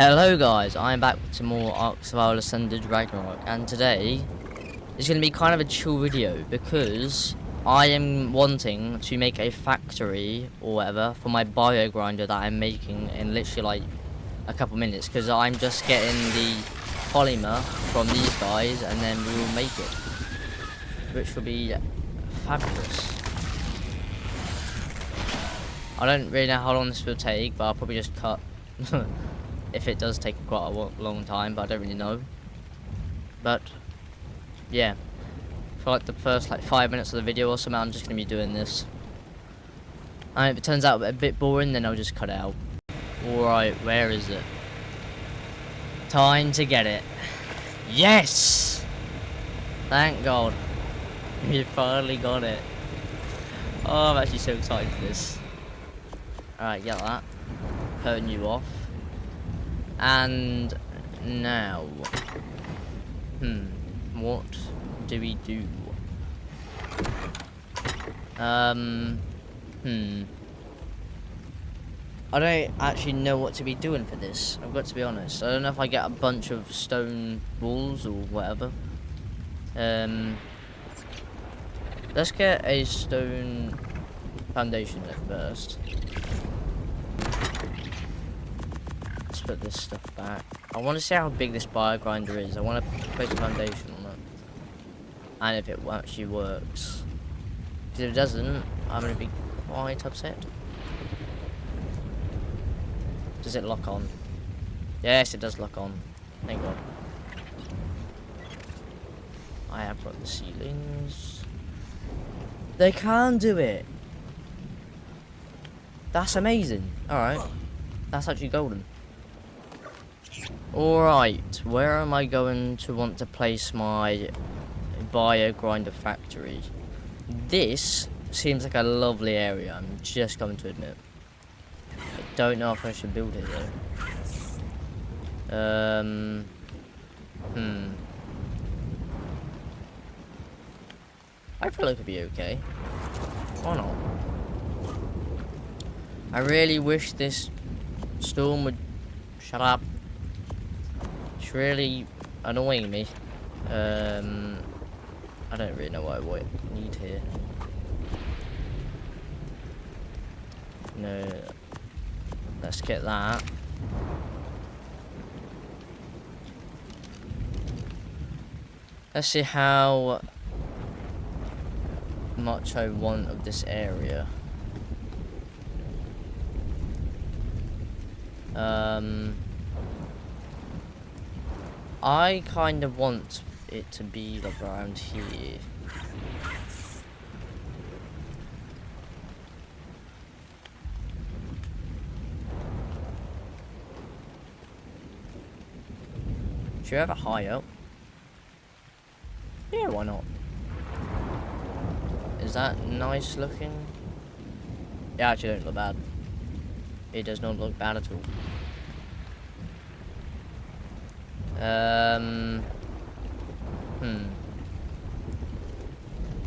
Hello guys, I'm back to more ARK Ascended Ragnarok, and today is going to be kind of a chill video because I am wanting to make a factory or whatever for my bio grinder that I'm making in literally like a couple minutes, because I'm just getting the polymer from these guys and then we will make it, which will be fabulous. I don't really know how long this will take, but I'll probably just cut if it does take quite a long time, but I don't really know. But yeah, for like the first like 5 minutes of the video or something, I'm just gonna be doing this. And if it turns out a bit boring, then I'll just cut it out. Alright, where is it? Time to get it. Yes! Thank God. We finally got it. Oh, I'm actually so excited for this. Alright, get that. Turn you off. And now, what do we do? I don't actually know what to be doing for this. I've got to be honest. I don't know if I get a bunch of stone walls or whatever. Let's get a stone foundation at first. Put this stuff back. I want to see how big this bio grinder is. I want to place a foundation on it, and if it actually works. Because if it doesn't, I'm going to be quite upset. Does it lock on? Yes, it does lock on. Thank God. I have got the ceilings. They can do it. That's amazing. Alright. That's actually golden. Alright, where am I going to want to place my bio grinder factory? This seems like a lovely area, I'm just going to admit. I don't know if I should build it though. I feel like it'd be okay. Why not? I really wish this storm would shut up. It's really annoying me. I don't really know what I need here. No. Let's get that. Let's see how much I want of this area. I kind of want it to be like around here. Should we have it high up? Yeah, why not? Is that nice looking? It actually don't look bad. It does not look bad at all.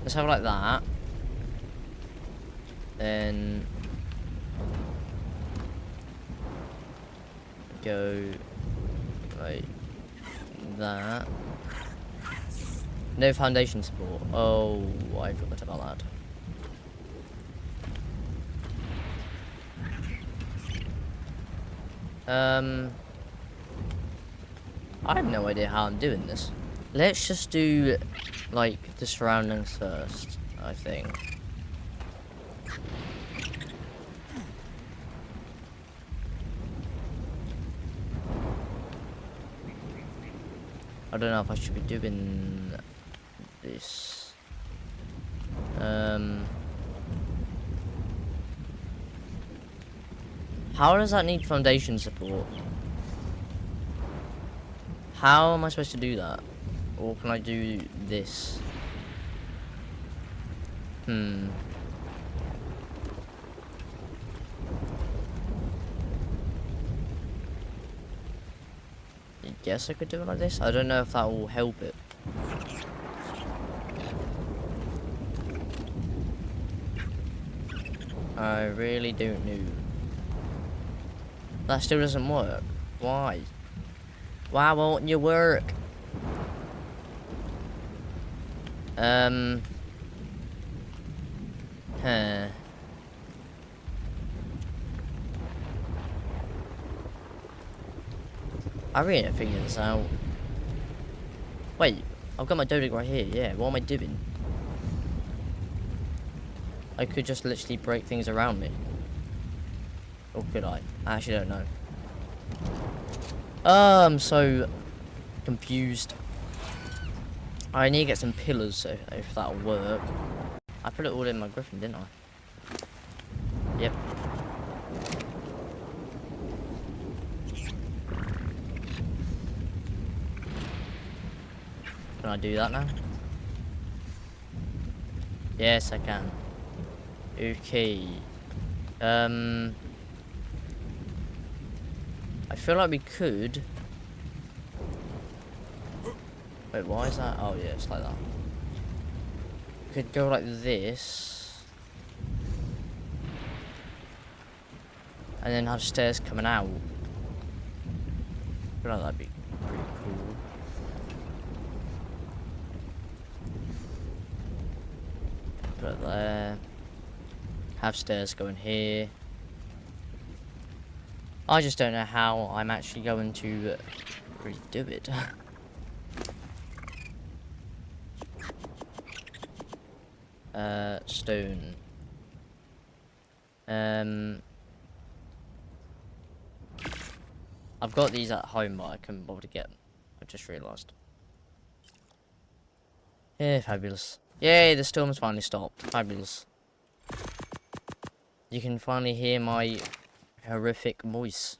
Let's have it like that. Then go like that. No foundation support. Oh, I forgot about that. I have no idea how I'm doing this. Let's just do like the surroundings first, I think. I don't know if I should be doing this. How does that need foundation support? How am I supposed to do that? Or can I do this? I guess I could do it like this. I don't know if that will help it. I really don't know. That still doesn't work. Why? Why won't you work? Huh. I really didn't figure this out. Wait, I've got my dodo right here. Yeah, what am I doing? I could just literally break things around me. Or could I? I actually don't know. I'm so confused. I need to get some pillars if that'll work. I put it all in my griffin, didn't I? Yep. Can I do that now? Yes, I can. Okay. I feel like we could. Wait, why is that? Oh, yeah, it's like that. We could go like this. And then have stairs coming out. I feel like that'd be pretty cool. Put it there. Have stairs going here. I just don't know how I'm actually going to really do it. Stone. I've got these at home, but I couldn't bother to get them. I just realised. Yeah, fabulous. Yay, the storm's finally stopped. Fabulous. You can finally hear my horrific voice.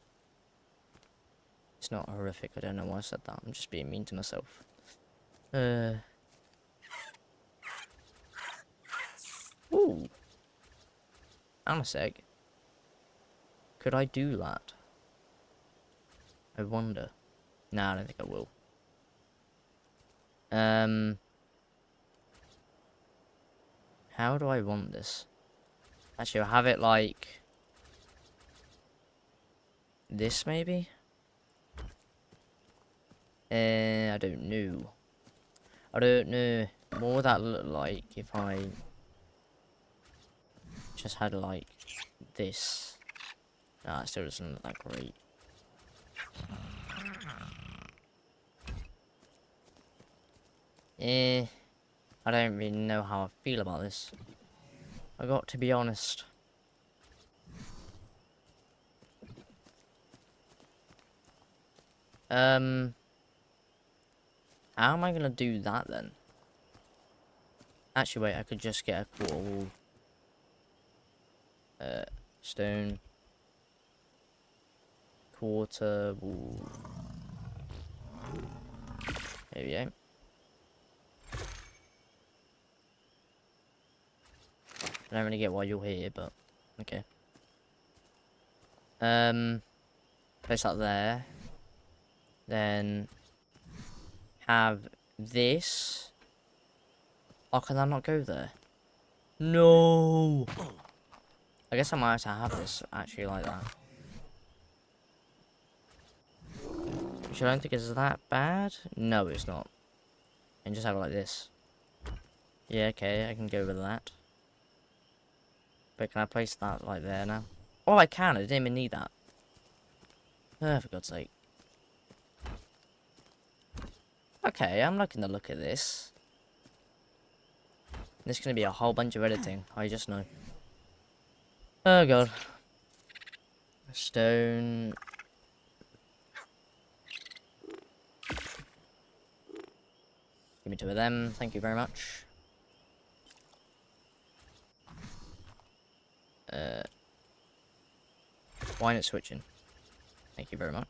It's not horrific, I don't know why I said that. I'm just being mean to myself. Ooh. And a sec. Could I do that? I wonder. Nah, I don't think I will. How do I want this? Actually, I'll have it like this, maybe? I don't know. I don't know. What would that look like if I just had like this? Nah, it still doesn't look that great. I don't really know how I feel about this. I got to be honest. How am I gonna do that then? Actually, wait, I could just get a quarter wall. Stone. Quarter wall. There we go. I don't really get why you're here, but okay. Place that there. Then have this. Oh, can I not go there? No. I guess I might have to have this actually like that. Which I don't think is that bad. No, it's not. And just have it like this. Yeah, okay, I can go with that. But can I place that like there now? Oh, I can. I didn't even need that. Oh, for God's sake. Okay, I'm liking the look at this. There's gonna be a whole bunch of editing. I just know. Oh God. Stone. Give me two of them. Thank you very much. Why not switching? Thank you very much.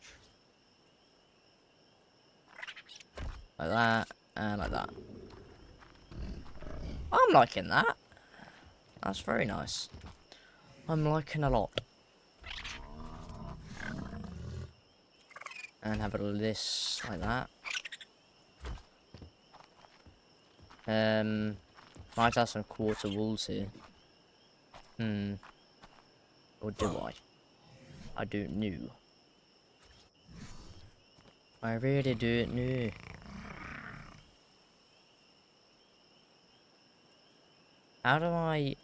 Like that, and like that. I'm liking that. That's very nice. I'm liking a lot. And have it this like that. Might have some quarter walls here. Or do I? I don't know. I really do know. How do I...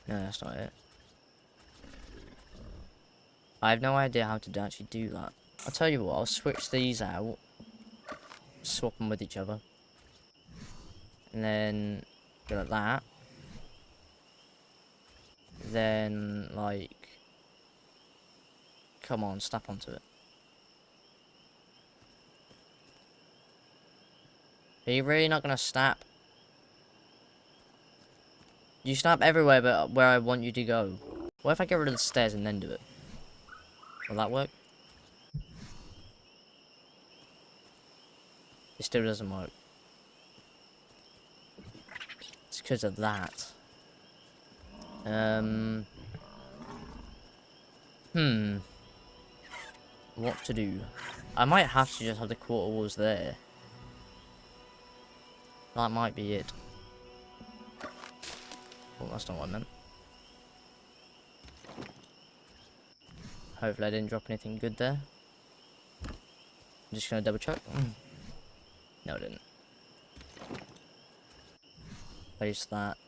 No, that's not it. I have no idea how to actually do that. I'll tell you what, I'll switch these out. Swap them with each other. And then go like that. Then, like... Come on, snap onto it. Are you really not gonna snap? You snap everywhere but where I want you to go. What if I get rid of the stairs and then do it? Will that work? It still doesn't work. It's because of that. What to do? I might have to just have the quarter walls there. That might be it. Oh, that's not what I meant. Hopefully I didn't drop anything good there. I'm just gonna double check. No, I didn't. Place that.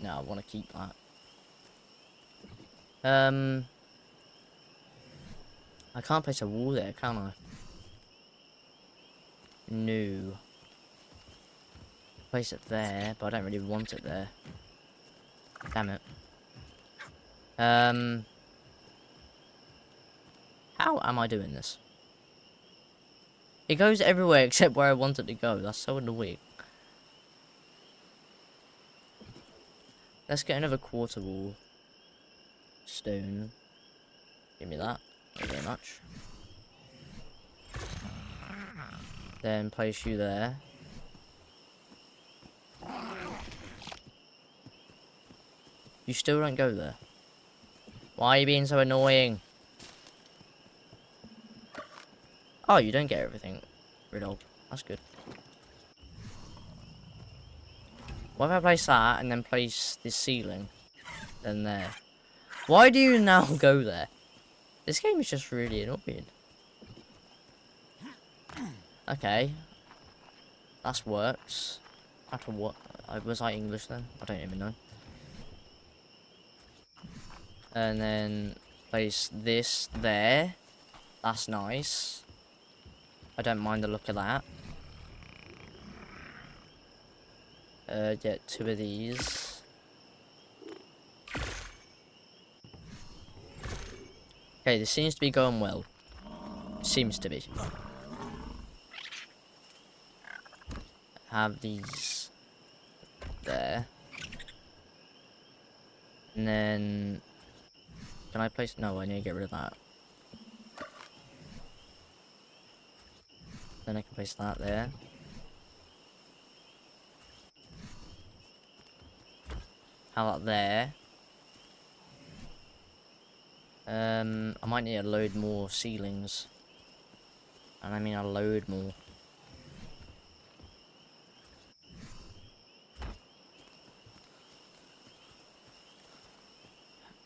No, I want to keep that. I can't place a wall there, can I? No. Place it there, but I don't really want it there. Damn it. How am I doing this? It goes everywhere except where I want it to go. That's so annoying. Let's get another quarter wall. Stone. Give me that. Thank you very much. Then place you there. You still don't go there. Why are you being so annoying? Oh, you don't get everything rid of. That's good. What if I place that and then place this ceiling? Then there. Why do you now go there? This game is just really annoying. Okay. That works. After what? Was I English then? I don't even know. And then place this there. That's nice. I don't mind the look of that. Get 2 of these. Okay, this seems to be going well. Seems to be. Have these there. And then... Can I place... No, I need to get rid of that. Then I can place that there. How about there? I might need to load more ceilings. And I mean a load more.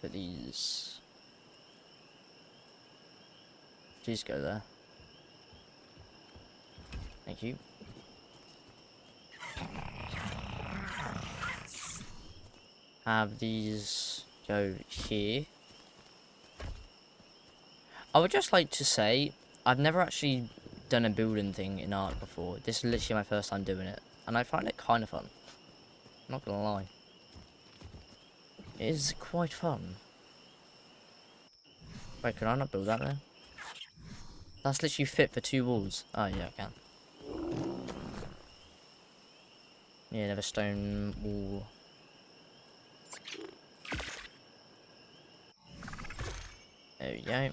Put these... Please go there. Thank you. Have these go here. I would just like to say, I've never actually done a building thing in ARK before. This is literally my first time doing it. And I find it kind of fun. I'm not gonna lie. It is quite fun. Wait, can I not build that there? That's literally fit for 2 walls. Oh yeah, I can. Yeah, another stone wall. There we go.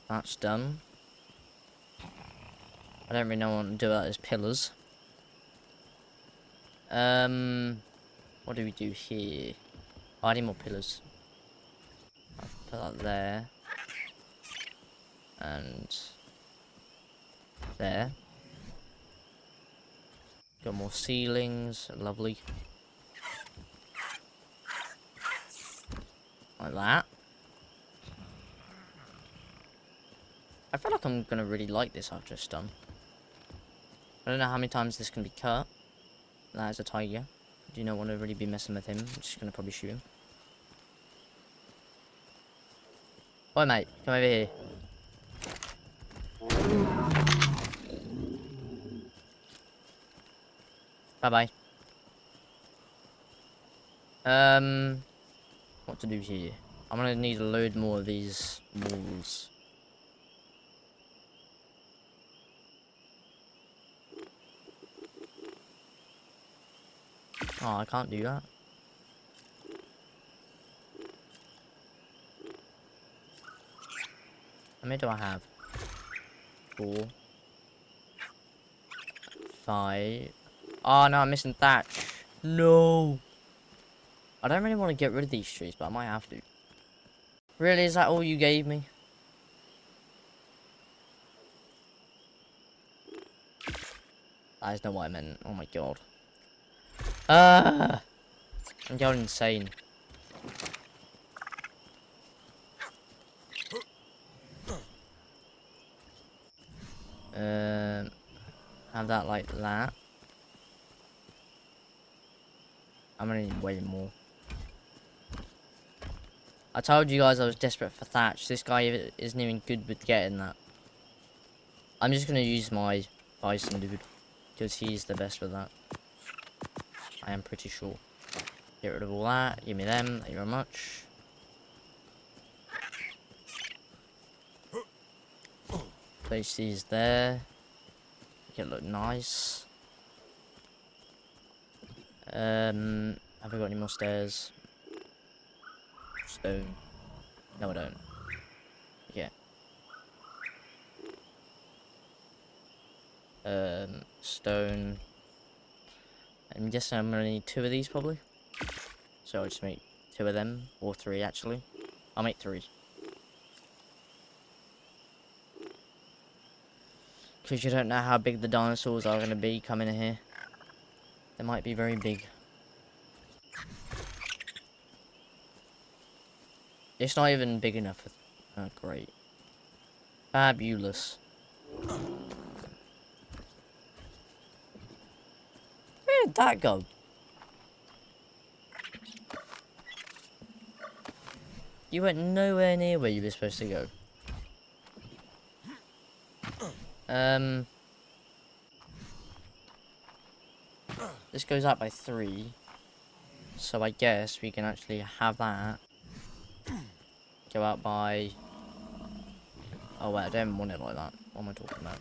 That's done. I don't really know what to do about those pillars. What do we do here? Oh, I need more pillars. I'll put that there. And there. Got more ceilings, lovely. Like that. I feel like I'm gonna really like this I've just done. I don't know how many times this can be cut. That is a tiger. Do not want to really be messing with him. I'm just gonna probably shoot him. Oi, mate, come over here. Bye bye. What to do here? I'm gonna need a load more of these walls. Oh, I can't do that. How many do I have? 4, 5. Oh no, I'm missing thatch. No. I don't really want to get rid of these trees, but I might have to. Really, is that all you gave me? That is not what I meant. Oh my god. Ah! I'm going insane. Have that like that. I'm gonna need way more. I told you guys I was desperate for thatch. This guy isn't even good with getting that. I'm just gonna use my bison dude, because he's the best with that. I am pretty sure. Get rid of all that. Give me them. Thank you very much. Place these there. Make it look nice. Have I got any more stairs? Stone. No, I don't. Yeah. Stone. I'm guessing I'm gonna need 2 of these probably. So I'll just make 2 of them, or 3 actually. I'll make 3. Because you don't know how big the dinosaurs are gonna be coming in here. They might be very big. It's not even big enough for... Oh, great. Fabulous. Where did that go? You went nowhere near where you were supposed to go. This goes up by 3. So I guess we can actually have that go out by... Oh wait, I don't want it like that. What am I talking about?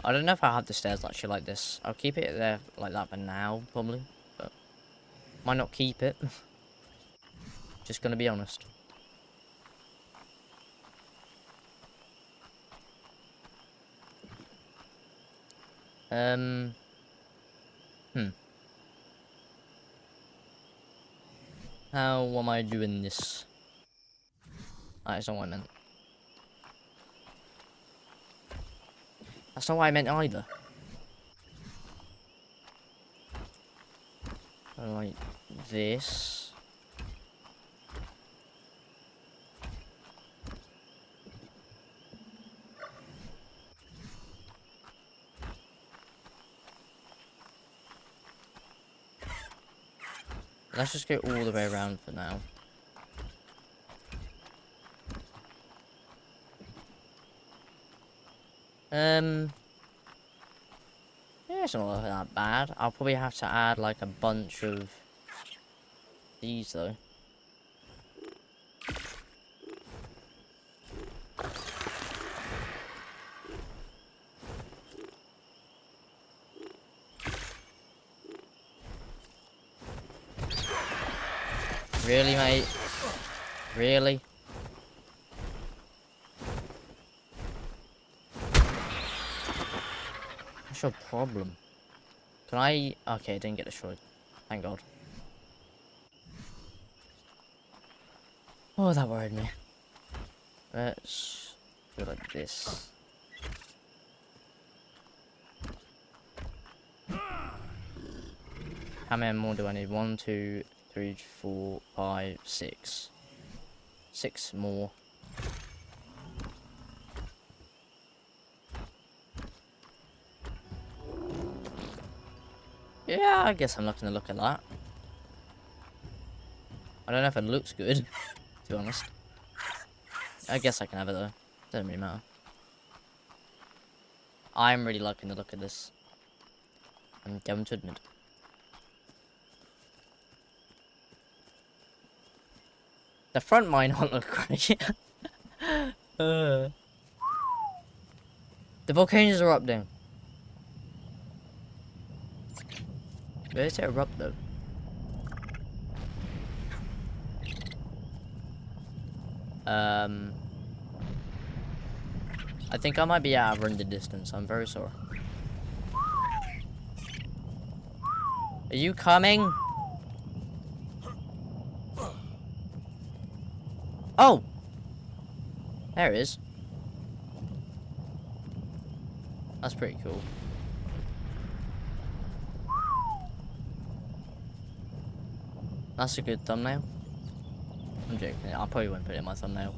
I don't know if I'll have the stairs actually like this. I'll keep it there like that for now, probably. But might not keep it. Just gonna be honest. How am I doing this? That's not what I meant. That's not what I meant either. Like this. Let's just go all the way around for now. Yeah, it's not that bad. I'll probably have to add like a bunch of these though. Really, mate? Really? What's your problem? Can I... Okay, it didn't get destroyed. Thank God. Oh, that worried me. Let's do it like this. How many more do I need? 1, 2, 3, 4, 5, 6. 6 more. Yeah, I guess I'm not gonna look at that. I don't know if it looks good, to be honest. I guess I can have it though. Doesn't really matter. I'm really liking the look of this. I'm going to admit. The front might not look great. The volcanoes are up now. Where's it erupt though? I think I might be out of render distance. I'm very sorry. Are you coming? Oh! There it is. That's pretty cool. That's a good thumbnail. I'm joking. I probably won't put it in my thumbnail.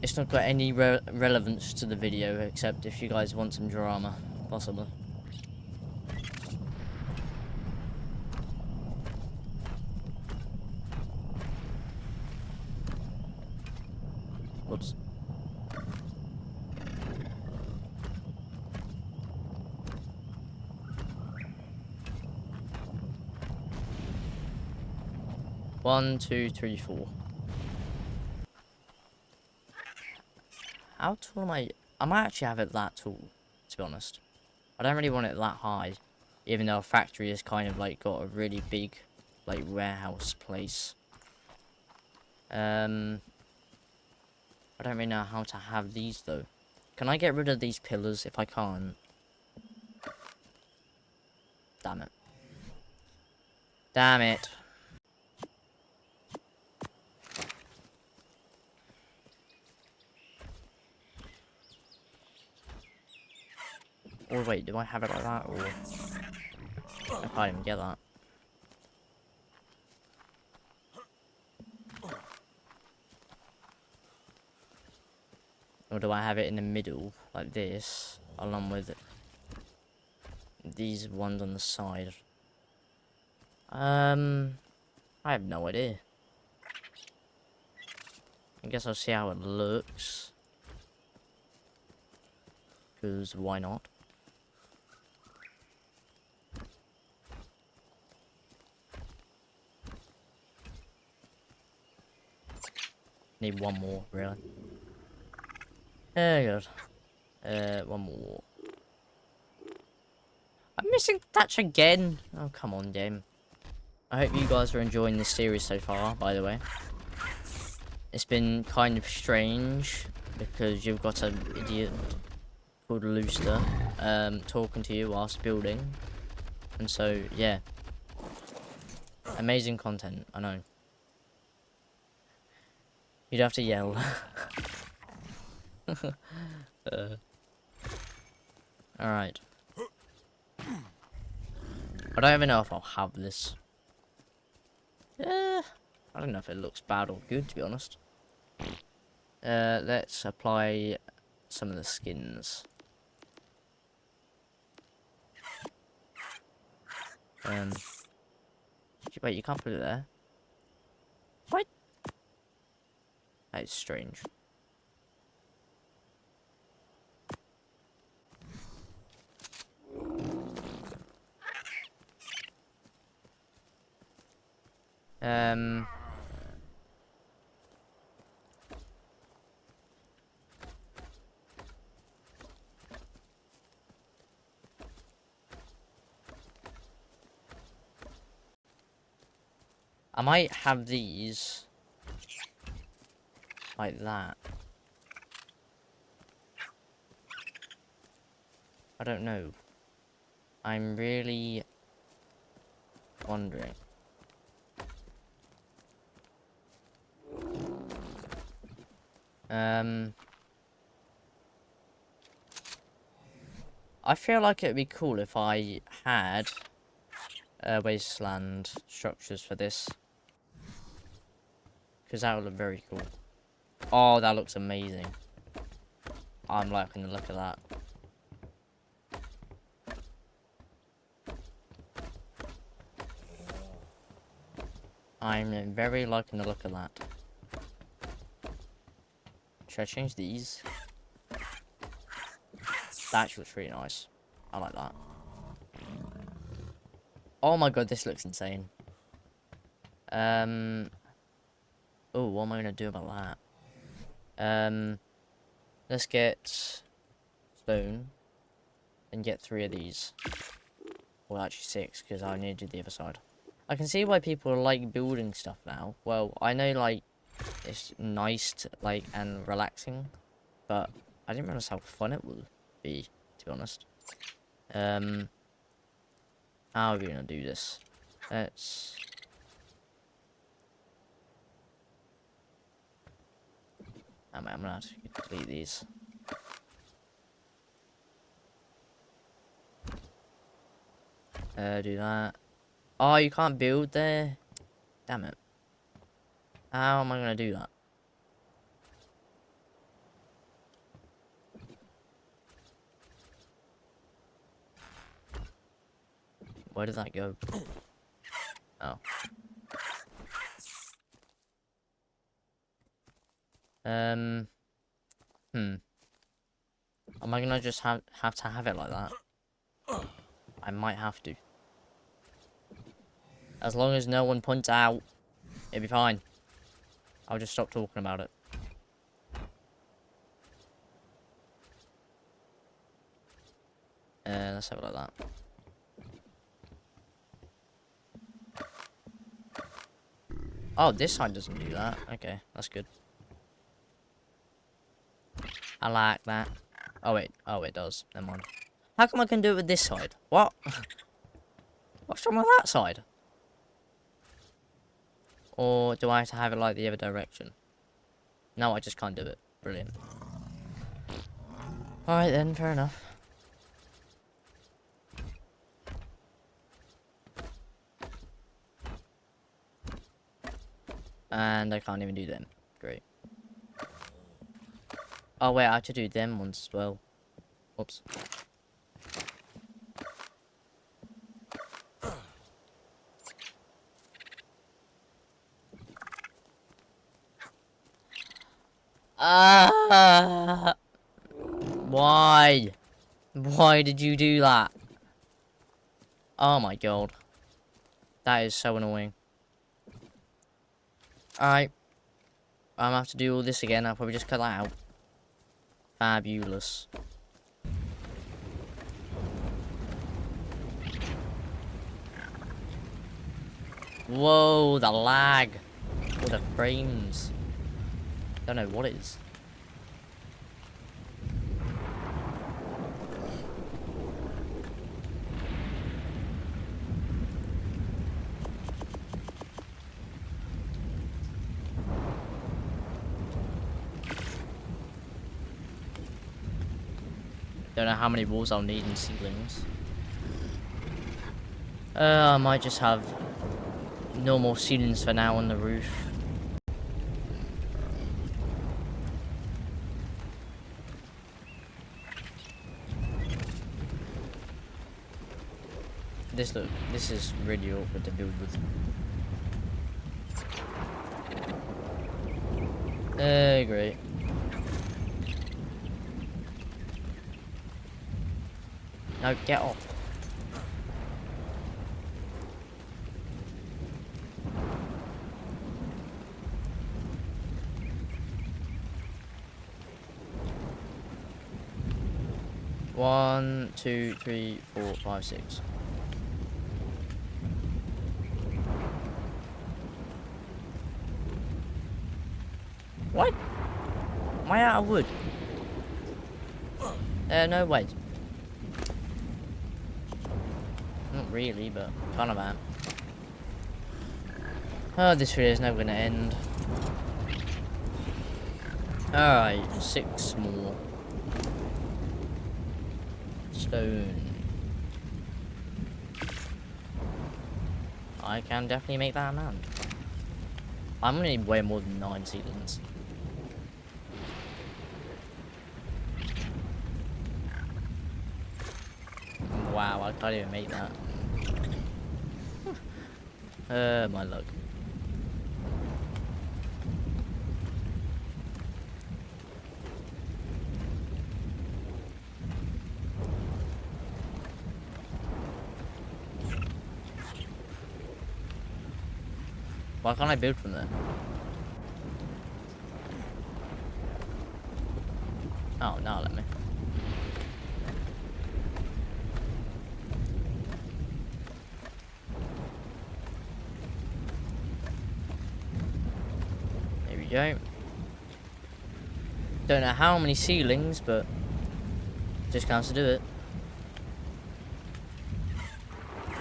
It's not got any relevance to the video, except if you guys want some drama, possibly. Whoops. One, two, three, four. How tall am I? I might actually have it that tall, to be honest. I don't really want it that high, even though a factory is kind of like got a really big, like, warehouse place. I don't really know how to have these though. Can I get rid of these pillars if I can't? Damn it. Damn it. Or wait, do I have it like that, or... I can't even get that. Or do I have it in the middle, like this, along with these ones on the side? I have no idea. I guess I'll see how it looks. Because why not? Need one more, really. There you go. One more. I'm missing Thatch again. Oh, come on, game. I hope you guys are enjoying this series so far, by the way. It's been kind of strange, because you've got an idiot called Looster, talking to you whilst building. And so, yeah. Amazing content, I know. You'd have to yell. Alright. I don't even know if I'll have this. I don't know if it looks bad or good, to be honest. Let's apply some of the skins. Wait, you can't put it there. What? That is strange. I might have these like that. I don't know. I'm really wondering. I feel like it'd be cool if I had wasteland structures for this. Because that would look very cool. Oh, that looks amazing. I'm liking the look of that. I'm very liking the look of that. Should I change these? That actually looks really nice. I like that. Oh my god, this looks insane. Oh, what am I gonna do about that? Let's get stone and get 3 of these. Well, actually 6, because I need to do the other side. I can see why people like building stuff now. Well, I know, like, it's nice to, like, and relaxing, but I didn't realize how fun it would be, to be honest. How are we gonna do this? Let's... I'm gonna have to delete these. Do that. Oh, you can't build there? Damn it. How am I gonna do that? Where did that go? Oh. Am I gonna just have to have it like that? I might have to. As long as no one points out, it'll be fine. I'll just stop talking about it. Let's have it like that. Oh, this side doesn't do that. Okay, that's good. I like that. Oh wait, it does. Never mind. How come I can do it with this side? What? What's wrong with that side? Or do I have to have it like the other direction? No, I just can't do it. Brilliant. Alright then, fair enough. And I can't even do them. Great. Oh wait, I have to do them ones as well. Oops. Why? Why did you do that? Oh my god. That is so annoying. Alright. I'm gonna have to do all this again. I'll probably just cut that out. Fabulous. Whoa, the lag. All the frames. Don't know what it is. Don't know how many walls I'll need in ceilings. I might just have normal ceilings for now on the roof. This is really awkward to build with. Great. No, get off. One, two, three, 4, 5, 6. What? Am I out of wood? No, wait. Not really, but kind of am. Oh, this video is never going to end. Alright, 6 more. Stone. I can definitely make that amount. I'm gonna need way more than 9 ceilings. Wow, I can't even make that. My luck. Why can't I build from there? Oh, now let me. There we go. Don't know how many ceilings, but just counts to do it.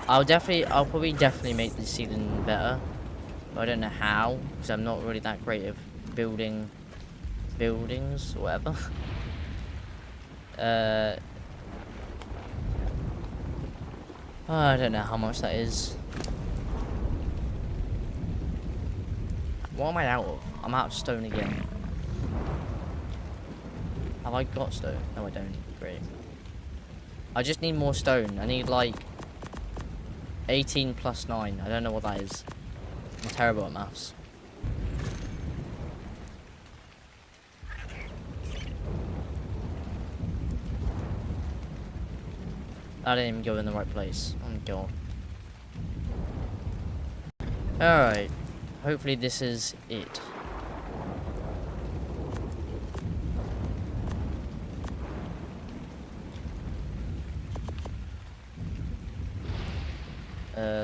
I'll probably definitely make the ceiling better. But I don't know how, because I'm not really that great at building buildings or whatever. I don't know how much that is. What am I out of? I'm out of stone again. Have I got stone? No, I don't. Great. I just need more stone. I need like 18 plus 9. I don't know what that is. I'm terrible at maths. I didn't even go in the right place. Oh my god. Alright. Hopefully this is it.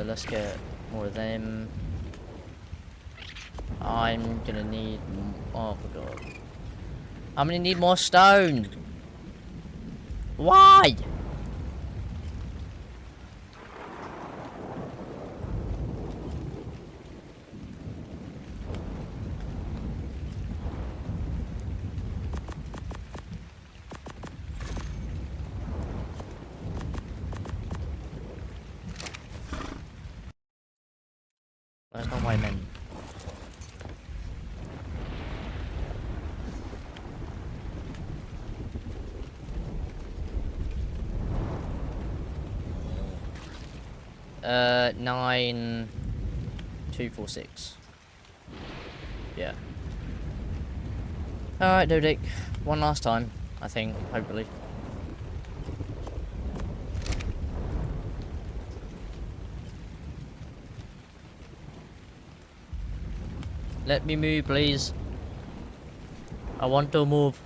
Let's get more of them. I'm gonna need... Oh my god. I'm gonna need more stone! Why? That's not what I meant. Uh, 9, 2, 4, 6. Yeah. Alright, Dodic. One last time, I think, hopefully. Let me move, please. I want to move.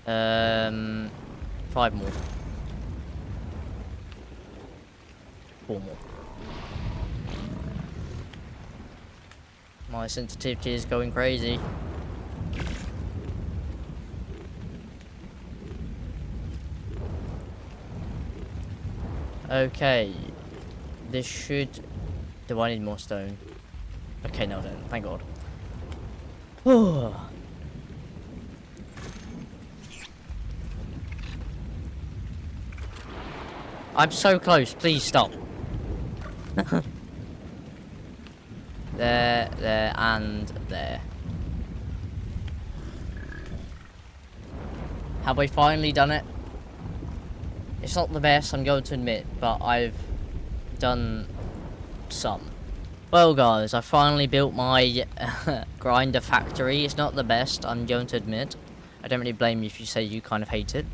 Um, 5 more. 4 more. My sensitivity is going crazy. Okay. This should... Do I need more stone? Okay, no, I don't. Thank God. I'm so close. Please stop. There, and there. Have we finally done it? It's not the best, I'm going to admit, but I've done some. Well guys, I finally built my grinder factory. It's not the best, I'm going to admit. I don't really blame you if you say you kind of hate it.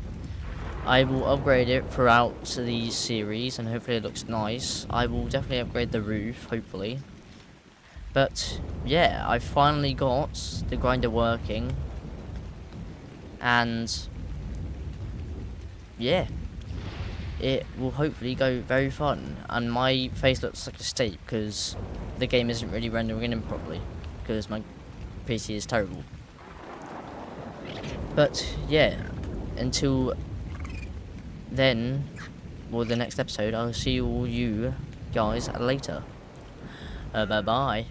I will upgrade it throughout the series and hopefully it looks nice. I will definitely upgrade the roof, hopefully. But yeah, I finally got the grinder working. And yeah, it will hopefully go very fun. And my face looks like a steak because the game isn't really rendering in properly because my PC is terrible. But yeah, until then, or the next episode, I'll see all you guys later. Bye bye.